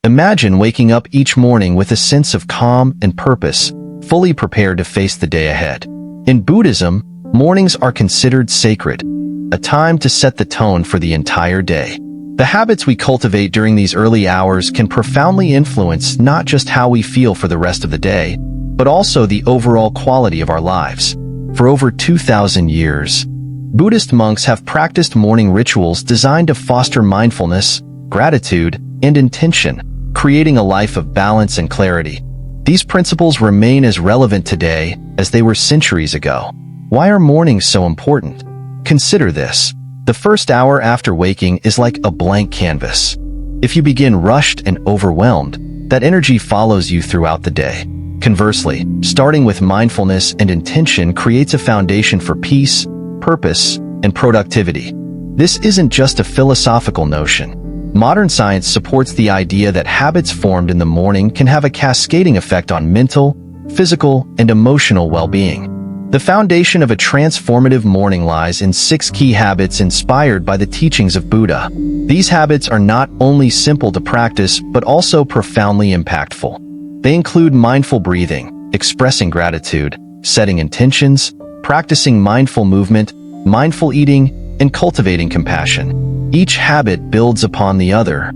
Imagine waking up each morning with a sense of calm and purpose, fully prepared to face the day ahead. In Buddhism, mornings are considered sacred, a time to set the tone for the entire day. The habits we cultivate during these early hours can profoundly influence not just how we feel for the rest of the day, but also the overall quality of our lives. For over 2,000 years, Buddhist monks have practiced morning rituals designed to foster mindfulness, gratitude, and intention, creating a life of balance and clarity. These principles remain as relevant today as they were centuries ago. Why are mornings so important? Consider this. The first hour after waking is like a blank canvas. If you begin rushed and overwhelmed, that energy follows you throughout the day. Conversely, starting with mindfulness and intention creates a foundation for peace, purpose, and productivity. This isn't just a philosophical notion. Modern science supports the idea that habits formed in the morning can have a cascading effect on mental, physical, and emotional well-being. The foundation of a transformative morning lies in 6 key habits inspired by the teachings of Buddha. These habits are not only simple to practice, but also profoundly impactful. They include mindful breathing, expressing gratitude, setting intentions, practicing mindful movement, mindful eating, and cultivating compassion. Each habit builds upon the other,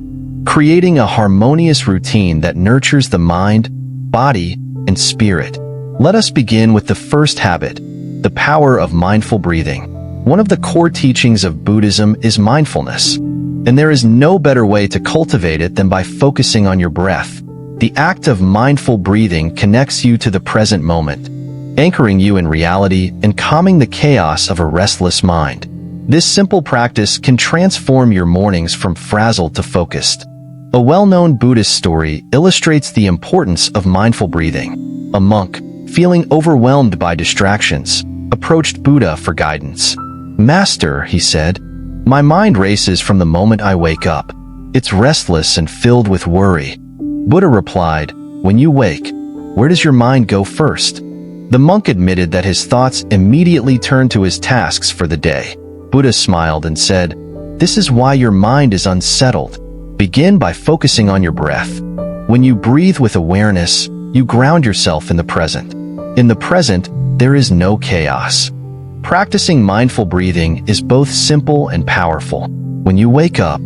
creating a harmonious routine that nurtures the mind, body, and spirit. Let us begin with the first habit, the power of mindful breathing. One of the core teachings of Buddhism is mindfulness, and there is no better way to cultivate it than by focusing on your breath. The act of mindful breathing connects you to the present moment, anchoring you in reality and calming the chaos of a restless mind. This simple practice can transform your mornings from frazzled to focused. A well-known Buddhist story illustrates the importance of mindful breathing. A monk, feeling overwhelmed by distractions, approached Buddha for guidance. "Master," he said, "my mind races from the moment I wake up. It's restless and filled with worry." Buddha replied, "When you wake, where does your mind go first?" The monk admitted that his thoughts immediately turned to his tasks for the day. Buddha smiled and said, "This is why your mind is unsettled. Begin by focusing on your breath. When you breathe with awareness, you ground yourself in the present. In the present, there is no chaos." Practicing mindful breathing is both simple and powerful. When you wake up,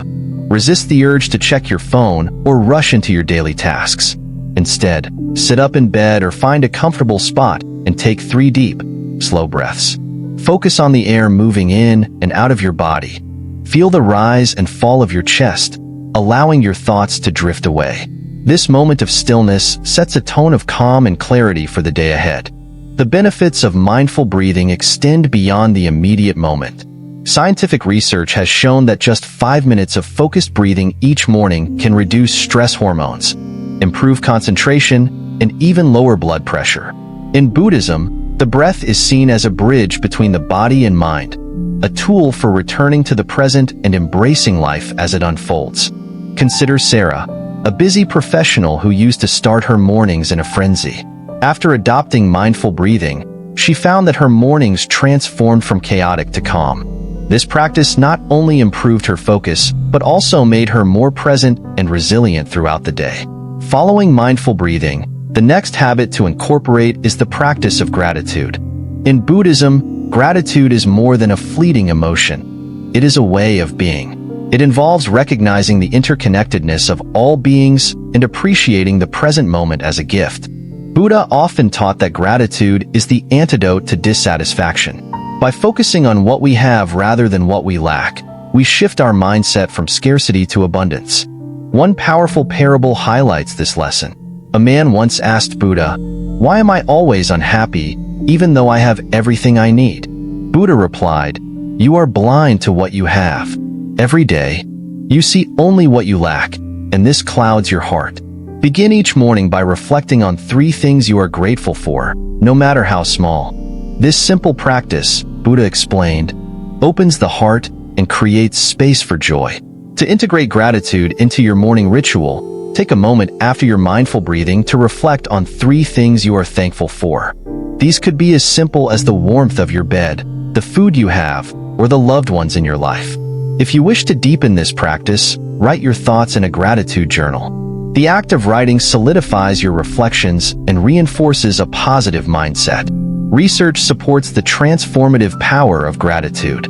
resist the urge to check your phone or rush into your daily tasks. Instead, sit up in bed or find a comfortable spot and take 3 deep, slow breaths. Focus on the air moving in and out of your body. Feel the rise and fall of your chest, allowing your thoughts to drift away. This moment of stillness sets a tone of calm and clarity for the day ahead. The benefits of mindful breathing extend beyond the immediate moment. Scientific research has shown that just 5 minutes of focused breathing each morning can reduce stress hormones, improve concentration, and even lower blood pressure. In Buddhism, the breath is seen as a bridge between the body and mind, a tool for returning to the present and embracing life as it unfolds. Consider Sarah, a busy professional who used to start her mornings in a frenzy. After adopting mindful breathing, she found that her mornings transformed from chaotic to calm. This practice not only improved her focus, but also made her more present and resilient throughout the day. Following mindful breathing, the next habit to incorporate is the practice of gratitude. In Buddhism, gratitude is more than a fleeting emotion. It is a way of being. It involves recognizing the interconnectedness of all beings and appreciating the present moment as a gift. Buddha often taught that gratitude is the antidote to dissatisfaction. By focusing on what we have rather than what we lack, we shift our mindset from scarcity to abundance. One powerful parable highlights this lesson. A man once asked Buddha, "Why am I always unhappy, even though I have everything I need?" Buddha replied, "You are blind to what you have. Every day, you see only what you lack, and this clouds your heart. Begin each morning by reflecting on 3 things you are grateful for, no matter how small." This simple practice, Buddha explained, opens the heart and creates space for joy. To integrate gratitude into your morning ritual, take a moment after your mindful breathing to reflect on 3 things you are thankful for. These could be as simple as the warmth of your bed, the food you have, or the loved ones in your life. If you wish to deepen this practice, write your thoughts in a gratitude journal. The act of writing solidifies your reflections and reinforces a positive mindset. Research supports the transformative power of gratitude.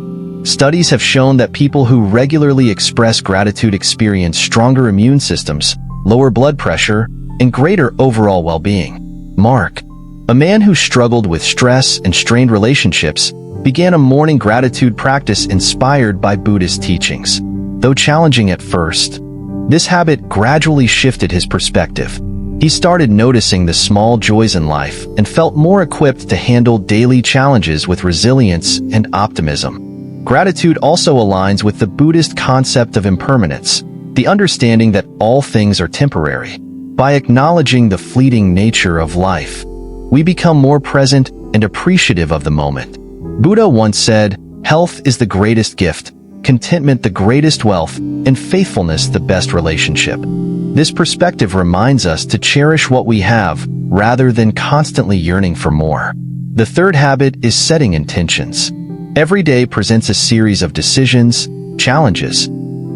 Studies have shown that people who regularly express gratitude experience stronger immune systems, lower blood pressure, and greater overall well-being. Mark, a man who struggled with stress and strained relationships, began a morning gratitude practice inspired by Buddhist teachings. Though challenging at first, this habit gradually shifted his perspective. He started noticing the small joys in life and felt more equipped to handle daily challenges with resilience and optimism. Gratitude also aligns with the Buddhist concept of impermanence, the understanding that all things are temporary. By acknowledging the fleeting nature of life, we become more present and appreciative of the moment. Buddha once said, "Health is the greatest gift, contentment the greatest wealth, and faithfulness the best relationship." This perspective reminds us to cherish what we have rather than constantly yearning for more. The third habit is setting intentions. Every day presents a series of decisions, challenges,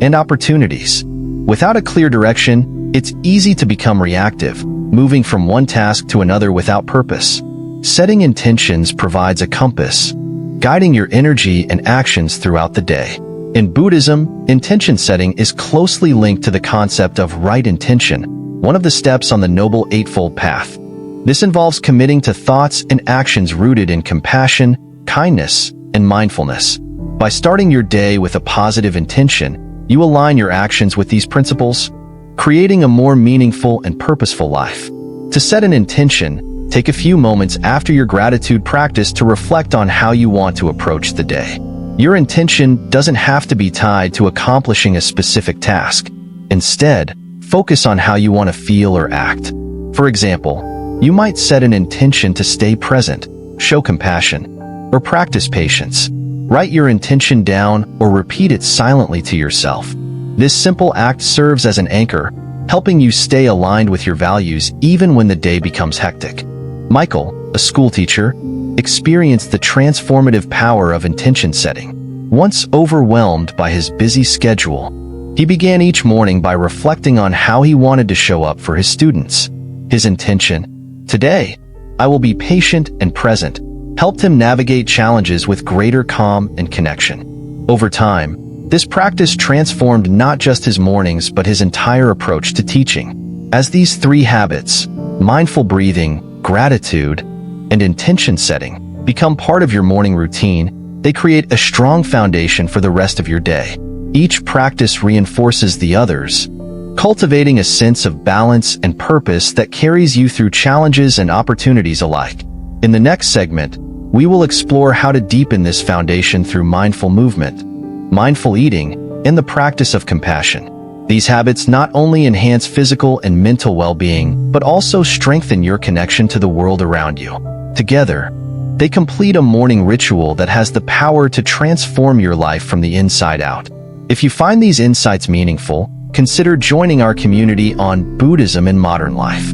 and opportunities. Without a clear direction, it's easy to become reactive, moving from one task to another without purpose. Setting intentions provides a compass, guiding your energy and actions throughout the day. In Buddhism, intention setting is closely linked to the concept of right intention, one of the steps on the Noble Eightfold Path. This involves committing to thoughts and actions rooted in compassion, kindness, and mindfulness. By starting your day with a positive intention, you align your actions with these principles, creating a more meaningful and purposeful life. To set an intention, take a few moments after your gratitude practice to reflect on how you want to approach the day. Your intention doesn't have to be tied to accomplishing a specific task. Instead, focus on how you want to feel or act. For example, you might set an intention to stay present, show compassion, or practice patience. Write your intention down or repeat it silently to yourself. This simple act serves as an anchor, helping you stay aligned with your values even when the day becomes hectic. Michael, a schoolteacher, experienced the transformative power of intention setting. Once overwhelmed by his busy schedule, he began each morning by reflecting on how he wanted to show up for his students. His intention, "Today, I will be patient and present," helped him navigate challenges with greater calm and connection. Over time, this practice transformed not just his mornings but his entire approach to teaching. As these three habits, mindful breathing, gratitude, and intention setting, become part of your morning routine, they create a strong foundation for the rest of your day. Each practice reinforces the others, cultivating a sense of balance and purpose that carries you through challenges and opportunities alike. In the next segment, we will explore how to deepen this foundation through mindful movement, mindful eating, and the practice of compassion. These habits not only enhance physical and mental well-being, but also strengthen your connection to the world around you. Together, they complete a morning ritual that has the power to transform your life from the inside out. If you find these insights meaningful, consider joining our community on Buddhism in Modern Life.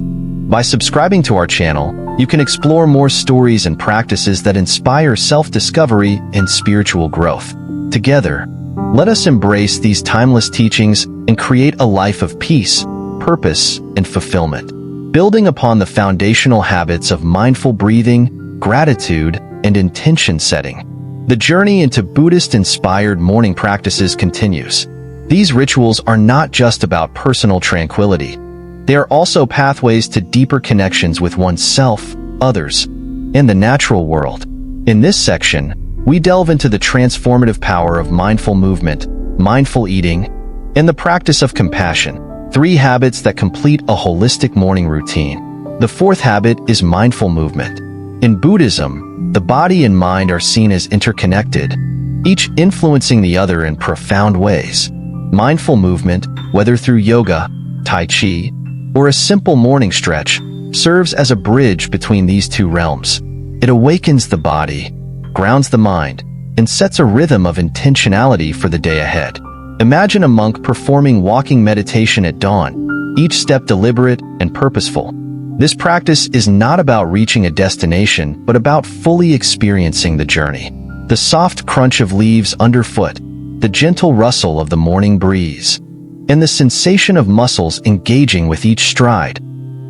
By subscribing to our channel, you can explore more stories and practices that inspire self-discovery and spiritual growth. Together, let us embrace these timeless teachings and create a life of peace, purpose, and fulfillment. Building upon the foundational habits of mindful breathing, gratitude, and intention setting, the journey into Buddhist-inspired morning practices continues. These rituals are not just about personal tranquility. They are also pathways to deeper connections with oneself, others, and the natural world. In this section, we delve into the transformative power of mindful movement, mindful eating, and the practice of compassion, three habits that complete a holistic morning routine. The fourth habit is mindful movement. In Buddhism, the body and mind are seen as interconnected, each influencing the other in profound ways. Mindful movement, whether through yoga, tai chi, or a simple morning stretch, serves as a bridge between these two realms. It awakens the body, grounds the mind, and sets a rhythm of intentionality for the day ahead. Imagine a monk performing walking meditation at dawn, each step deliberate and purposeful. This practice is not about reaching a destination, but about fully experiencing the journey. The soft crunch of leaves underfoot, the gentle rustle of the morning breeze, and the sensation of muscles engaging with each stride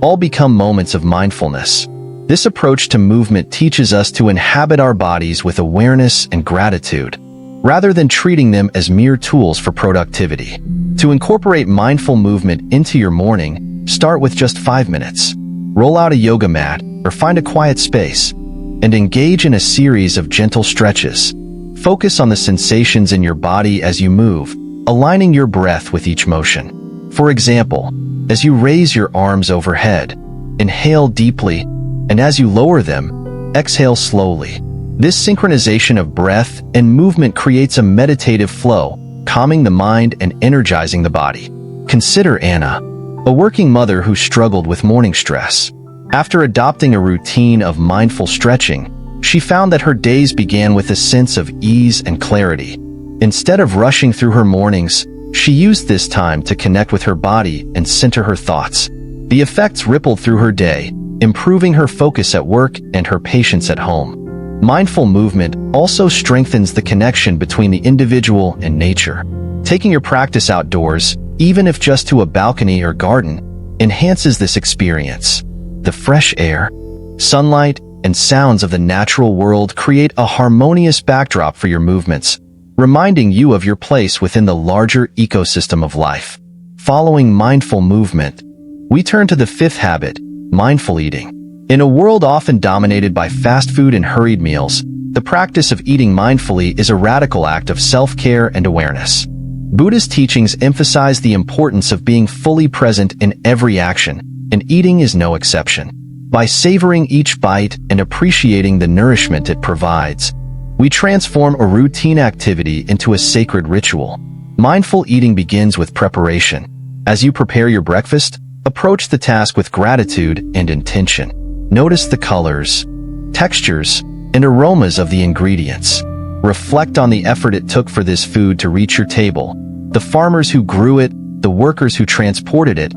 all become moments of mindfulness. This approach to movement teaches us to inhabit our bodies with awareness and gratitude, rather than treating them as mere tools for productivity. To incorporate mindful movement into your morning, start with just 5 minutes. Roll out a yoga mat or find a quiet space, and engage in a series of gentle stretches. Focus on the sensations in your body as you move, aligning your breath with each motion. For example, as you raise your arms overhead, inhale deeply, and as you lower them, exhale slowly. This synchronization of breath and movement creates a meditative flow, calming the mind and energizing the body. Consider Anna, a working mother who struggled with morning stress. After adopting a routine of mindful stretching, she found that her days began with a sense of ease and clarity. Instead of rushing through her mornings, she used this time to connect with her body and center her thoughts. The effects rippled through her day, improving her focus at work and her patience at home. Mindful movement also strengthens the connection between the individual and nature. Taking your practice outdoors, even if just to a balcony or garden, enhances this experience. The fresh air, sunlight, and sounds of the natural world create a harmonious backdrop for your movements, reminding you of your place within the larger ecosystem of life. Following mindful movement, we turn to the fifth habit, mindful eating. In a world often dominated by fast food and hurried meals, the practice of eating mindfully is a radical act of self-care and awareness. Buddhist teachings emphasize the importance of being fully present in every action, and eating is no exception. By savoring each bite and appreciating the nourishment it provides, we transform a routine activity into a sacred ritual. Mindful eating begins with preparation. As you prepare your breakfast, approach the task with gratitude and intention. Notice the colors, textures, and aromas of the ingredients. Reflect on the effort it took for this food to reach your table, the farmers who grew it, the workers who transported it,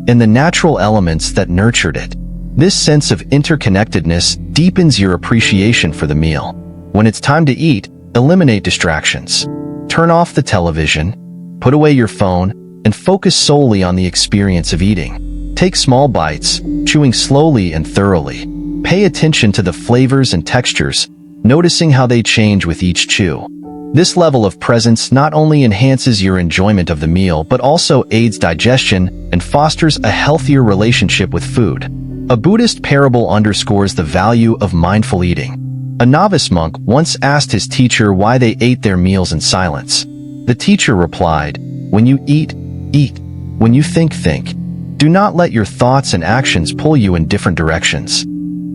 and the natural elements that nurtured it. This sense of interconnectedness deepens your appreciation for the meal. When it's time to eat, eliminate distractions. Turn off the television, put away your phone, and focus solely on the experience of eating. Take small bites, chewing slowly and thoroughly. Pay attention to the flavors and textures, noticing how they change with each chew. This level of presence not only enhances your enjoyment of the meal but also aids digestion and fosters a healthier relationship with food. A Buddhist parable underscores the value of mindful eating. A novice monk once asked his teacher why they ate their meals in silence. The teacher replied, "When you eat, eat. When you think, think. Do not let your thoughts and actions pull you in different directions."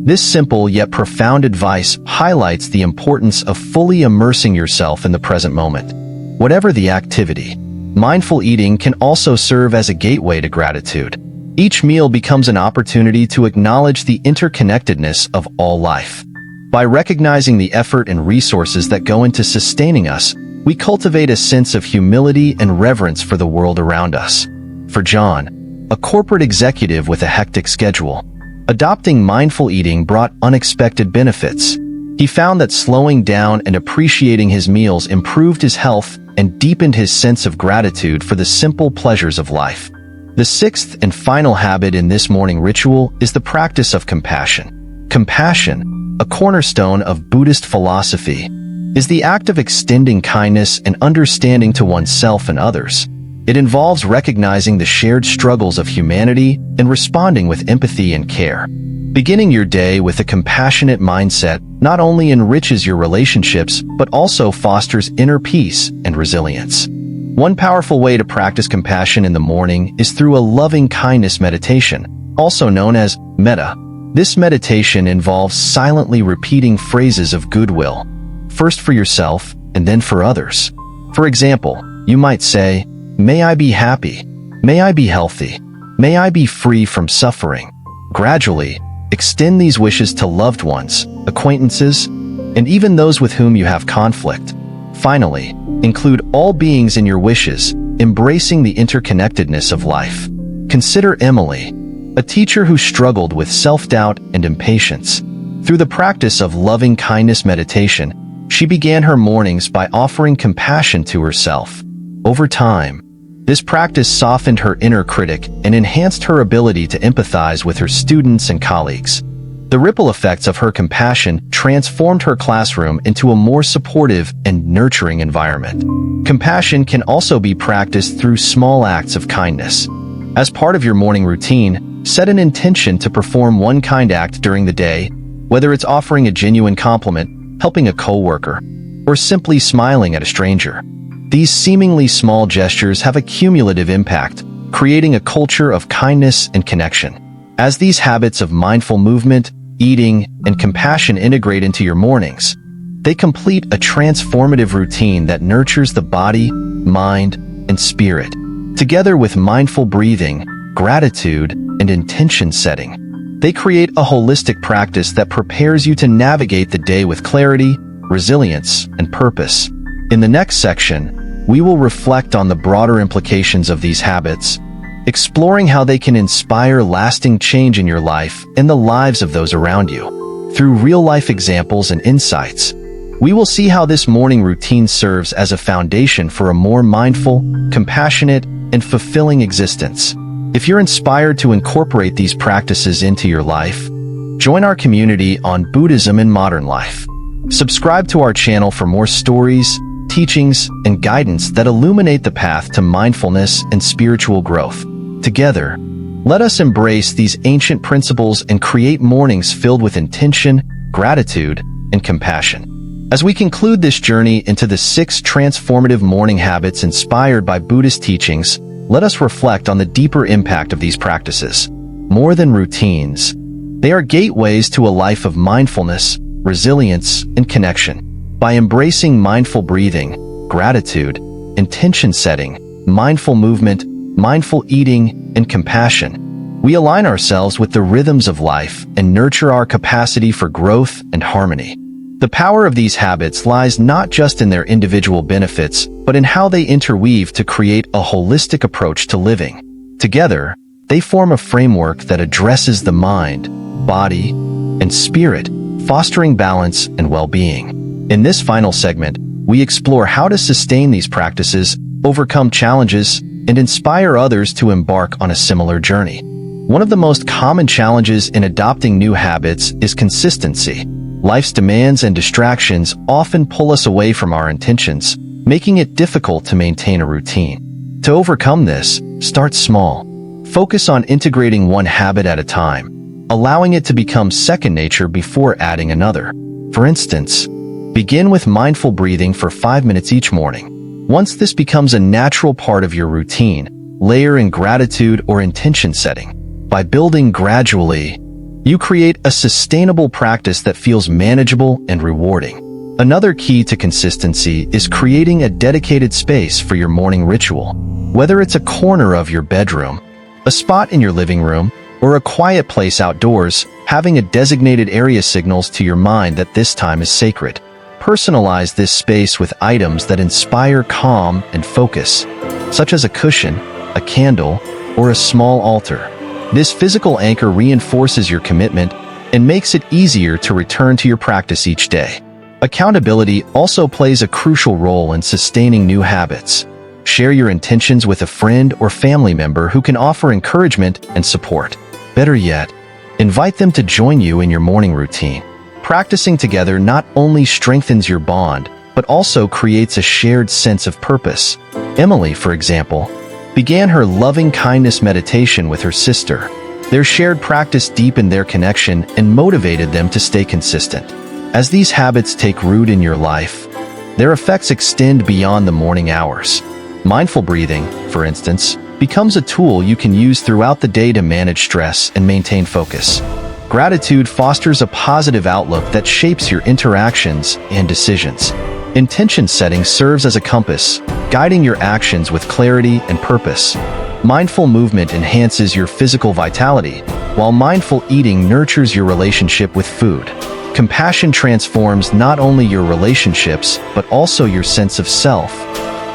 This simple yet profound advice highlights the importance of fully immersing yourself in the present moment. Whatever the activity, mindful eating can also serve as a gateway to gratitude. Each meal becomes an opportunity to acknowledge the interconnectedness of all life. By recognizing the effort and resources that go into sustaining us, we cultivate a sense of humility and reverence for the world around us. For John, a corporate executive with a hectic schedule, adopting mindful eating brought unexpected benefits. He found that slowing down and appreciating his meals improved his health and deepened his sense of gratitude for the simple pleasures of life. The sixth and final habit in this morning ritual is the practice of compassion. Compassion, a cornerstone of Buddhist philosophy, is the act of extending kindness and understanding to oneself and others. It involves recognizing the shared struggles of humanity and responding with empathy and care. Beginning your day with a compassionate mindset not only enriches your relationships but also fosters inner peace and resilience. One powerful way to practice compassion in the morning is through a loving-kindness meditation, also known as metta. This meditation involves silently repeating phrases of goodwill, first for yourself and then for others. For example, you might say, "May I be happy. May I be healthy. May I be free from suffering." Gradually, extend these wishes to loved ones, acquaintances, and even those with whom you have conflict. Finally, include all beings in your wishes, embracing the interconnectedness of life. Consider Emily, a teacher who struggled with self-doubt and impatience. Through the practice of loving-kindness meditation, she began her mornings by offering compassion to herself. Over time, This practice softened her inner critic and enhanced her ability to empathize with her students and colleagues. The ripple effects of her compassion transformed her classroom into a more supportive and nurturing environment. Compassion can also be practiced through small acts of kindness. As part of your morning routine, set an intention to perform one kind act during the day, whether it's offering a genuine compliment, helping a coworker, or simply smiling at a stranger. These seemingly small gestures have a cumulative impact, creating a culture of kindness and connection. As these habits of mindful movement, eating, and compassion integrate into your mornings, they complete a transformative routine that nurtures the body, mind, and spirit. Together with mindful breathing, gratitude, and intention setting, they create a holistic practice that prepares you to navigate the day with clarity, resilience, and purpose. In the next section, we will reflect on the broader implications of these habits, exploring how they can inspire lasting change in your life and the lives of those around you. Through real-life examples and insights, we will see how this morning routine serves as a foundation for a more mindful, compassionate, and fulfilling existence. If you're inspired to incorporate these practices into your life, join our community on Buddhism in Modern Life. Subscribe to our channel for more stories, teachings, and guidance that illuminate the path to mindfulness and spiritual growth. Together, let us embrace these ancient principles and create mornings filled with intention, gratitude, and compassion. As we conclude this journey into the 6 transformative morning habits inspired by Buddhist teachings, let us reflect on the deeper impact of these practices. More than routines, they are gateways to a life of mindfulness, resilience, and connection. By embracing mindful breathing, gratitude, intention setting, mindful movement, mindful eating, and compassion, we align ourselves with the rhythms of life and nurture our capacity for growth and harmony. The power of these habits lies not just in their individual benefits, but in how they interweave to create a holistic approach to living. Together, they form a framework that addresses the mind, body, and spirit, fostering balance and well-being. In this final segment, we explore how to sustain these practices, overcome challenges, and inspire others to embark on a similar journey. One of the most common challenges in adopting new habits is consistency. Life's demands and distractions often pull us away from our intentions, making it difficult to maintain a routine. To overcome this, start small. Focus on integrating one habit at a time, allowing it to become second nature before adding another. For instance, begin with mindful breathing for 5 minutes each morning. Once this becomes a natural part of your routine, layer in gratitude or intention setting. By building gradually, you create a sustainable practice that feels manageable and rewarding. Another key to consistency is creating a dedicated space for your morning ritual. Whether it's a corner of your bedroom, a spot in your living room, or a quiet place outdoors, having a designated area signals to your mind that this time is sacred. Personalize this space with items that inspire calm and focus, such as a cushion, a candle, or a small altar. This physical anchor reinforces your commitment and makes it easier to return to your practice each day. Accountability also plays a crucial role in sustaining new habits. Share your intentions with a friend or family member who can offer encouragement and support. Better yet, invite them to join you in your morning routine. Practicing together not only strengthens your bond, but also creates a shared sense of purpose. Emily, for example, began her loving kindness meditation with her sister. Their shared practice deepened their connection and motivated them to stay consistent. As these habits take root in your life, their effects extend beyond the morning hours. Mindful breathing, for instance, becomes a tool you can use throughout the day to manage stress and maintain focus. Gratitude fosters a positive outlook that shapes your interactions and decisions. Intention setting serves as a compass, guiding your actions with clarity and purpose. Mindful movement enhances your physical vitality, while mindful eating nurtures your relationship with food. Compassion transforms not only your relationships, but also your sense of self,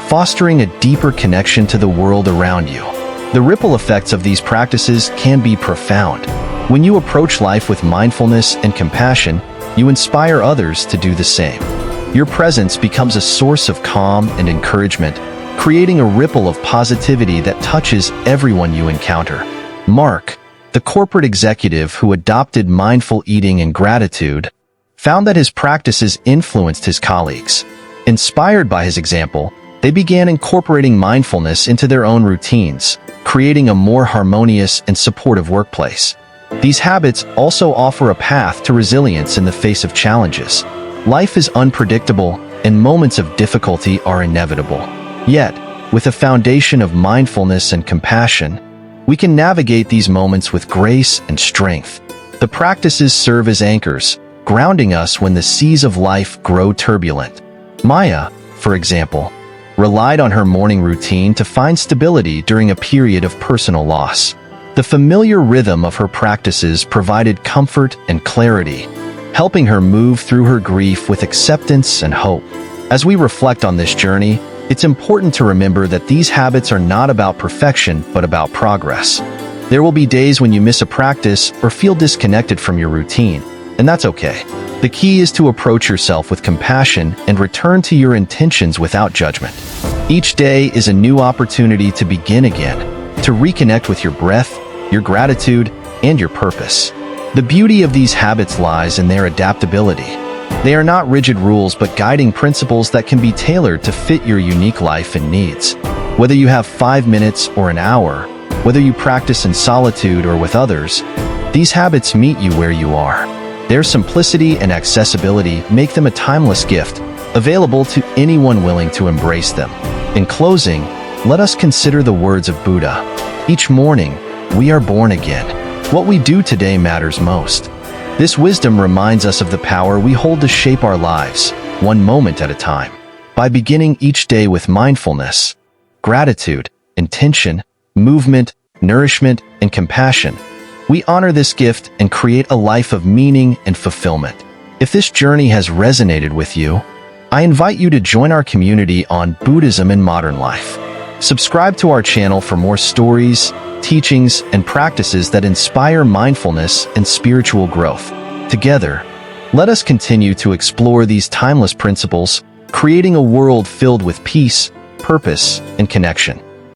fostering a deeper connection to the world around you. The ripple effects of these practices can be profound. When you approach life with mindfulness and compassion, you inspire others to do the same. Your presence becomes a source of calm and encouragement, creating a ripple of positivity that touches everyone you encounter. Mark, the corporate executive who adopted mindful eating and gratitude, found that his practices influenced his colleagues. Inspired by his example, they began incorporating mindfulness into their own routines, creating a more harmonious and supportive workplace. These habits also offer a path to resilience in the face of challenges. Life is unpredictable, and moments of difficulty are inevitable. Yet, with a foundation of mindfulness and compassion, we can navigate these moments with grace and strength. The practices serve as anchors, grounding us when the seas of life grow turbulent. Maya, for example, relied on her morning routine to find stability during a period of personal loss. The familiar rhythm of her practices provided comfort and clarity, helping her move through her grief with acceptance and hope. As we reflect on this journey, it's important to remember that these habits are not about perfection, but about progress. There will be days when you miss a practice or feel disconnected from your routine, and that's okay. The key is to approach yourself with compassion and return to your intentions without judgment. Each day is a new opportunity to begin again, to reconnect with your breath, your gratitude, and your purpose. The beauty of these habits lies in their adaptability. They are not rigid rules but guiding principles that can be tailored to fit your unique life and needs. Whether you have 5 minutes or an hour, whether you practice in solitude or with others, these habits meet you where you are. Their simplicity and accessibility make them a timeless gift, available to anyone willing to embrace them. In closing, let us consider the words of Buddha. Each morning, we are born again. What we do today matters most. This wisdom reminds us of the power we hold to shape our lives, one moment at a time. By beginning each day with mindfulness, gratitude, intention, movement, nourishment, and compassion, we honor this gift and create a life of meaning and fulfillment. If this journey has resonated with you, I invite you to join our community on Buddhism in Modern Life. Subscribe to our channel for more stories, teachings, and practices that inspire mindfulness and spiritual growth. Together, let us continue to explore these timeless principles, creating a world filled with peace, purpose, and connection.